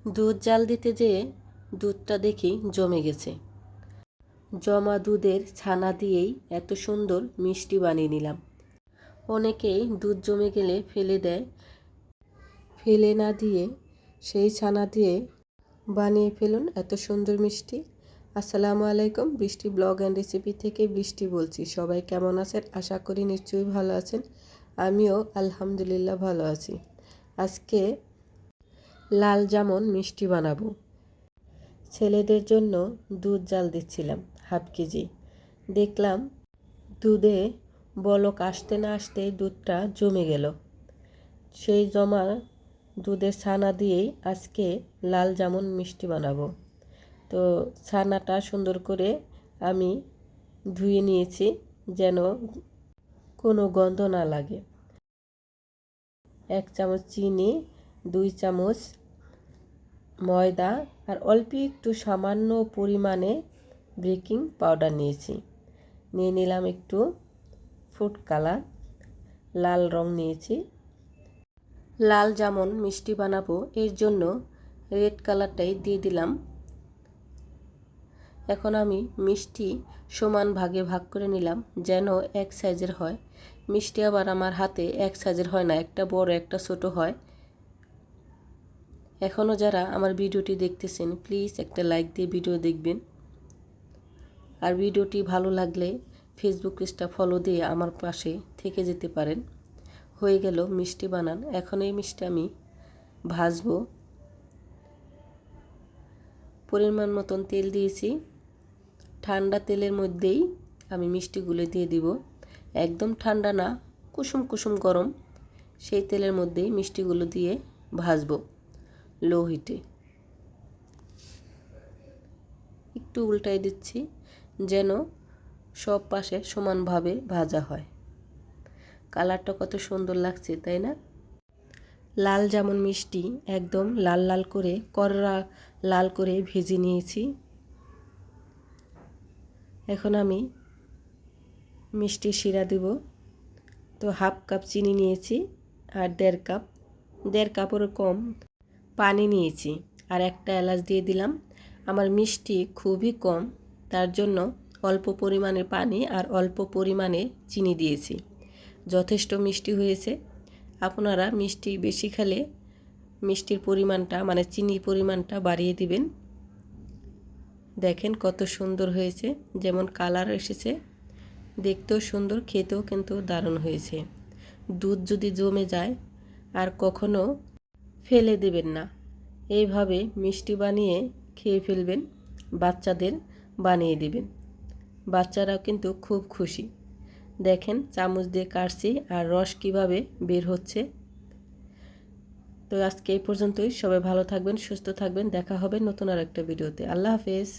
দুধ জাল দিতে যেয়ে দুধটা দেখি জমে গেছে। জমা দুধের ছানা দিয়েই এত সুন্দর মিষ্টি বানিয়ে নিলাম। অনেকেই দুধ জমে গেলে ফেলে দেয়, ফেলে না দিয়ে সেই ছানা দিয়ে বানিয়ে ফেলুন এত সুন্দর মিষ্টি। আসসালামু আলাইকুম, বৃষ্টি ব্লগ অ্যান্ড রেসিপি থেকে বৃষ্টি বলছি। সবাই কেমন আছেন? আশা করি নিশ্চয়ই ভালো আছেন। আমিও আলহামদুলিল্লাহ ভালো আছি। আজকে লাল জামুন মিষ্টি বানাবো। ছেলেদের জন্য দুধ জাল দিচ্ছিলাম হাফ কেজি। দেখলাম দুধে বলক আসতে না আসতে দুধটা জমে গেল। সেই জমা দুধের ছানা দিয়েই আজকে লাল জামুন মিষ্টি বানাবো। তো ছানাটা সুন্দর করে আমি ধুয়ে নিয়েছি যেন কোনো গন্ধ না লাগে। 1 চামচ চিনি, 2 চামচ ময়দা আর অল্প একটু সামান্য পরিমাণে বেকিং পাউডার নিয়েছি। নিয়ে নিলাম একটু ফুড কালার, লাল রং নিয়েছি। লাল জামুন মিষ্টি বানাবো, এর জন্য রেড কালারটাই দিয়ে দিলাম। এখন আমি মিষ্টি সমান ভাগে ভাগ করে নিলাম যেন এক সাইজের হয়। মিষ্টি আবার আমার হাতে এক সাইজের হয় না, একটা বড় একটা ছোট হয়। এখনও যারা আমার ভিডিওটি দেখতেছেন প্লিজ একটা লাইক দিয়ে ভিডিও দেখবেন। আর ভিডিওটি ভালো লাগলে ফেসবুক পেজটা ফলো দিয়ে আমার পাশে থেকে যেতে পারেন। হয়ে গেল মিষ্টি বানান। এখন এই মিষ্টি আমি ভাজবো। পরিমাণ মতন তেল দিয়েছি। ঠান্ডা তেলের মধ্যেই আমি মিষ্টিগুলো দিয়ে দিব। একদম ঠান্ডা না, কুসুম কুসুম গরম সেই তেলের মধ্যেই মিষ্টিগুলো দিয়ে ভাজবো লো হিটে। একটু উল্টাই দিচ্ছি যেন সব পাশে সমানভাবে ভাজা হয়। কালারটা কত সুন্দর লাগছে, তাই না? লাল জামুন মিষ্টি একদম লাল লাল করে কররা লাল করে ভেজে নিয়েছি। এখন আমি মিষ্টি শিরা দিব। তো হাফ কাপ চিনি নিয়েছি আর 1.5 কাপেরও কম পানি নিয়েছি আর একটা এলাচ দিয়ে দিলাম। আমার মিষ্টি খুবই কম, তার জন্য অল্প পরিমাণে পানি আর অল্প পরিমাণে চিনি দিয়েছি। যথেষ্ট মিষ্টি হয়েছে। আপনারা মিষ্টি বেশি খেলে মিষ্টির পরিমাণটা মানে চিনির পরিমাণটা বাড়িয়ে দিবেন। দেখেন কত সুন্দর হয়েছে, যেমন কালার এসেছে, দেখতেও সুন্দর, খেতেও কিন্তু দারুণ হয়েছে। দুধ যদি জমে যায় আর কখনো ফেলে দেবেন না, এইভাবে মিষ্টি বানিয়ে খেয়ে ফেলবেন, বাচ্চাদের বানিয়ে দিবেন। বাচ্চারাও কিন্তু খুব খুশি। দেখেন চামচ দিয়ে কাটছি আর রস কিভাবে বের হচ্ছে। তো আজকে এই পর্যন্তই। সবাই ভালো থাকবেন, সুস্থ থাকবেন। দেখা হবে নতুন আর একটা ভিডিওতে। আল্লাহ হাফেজ।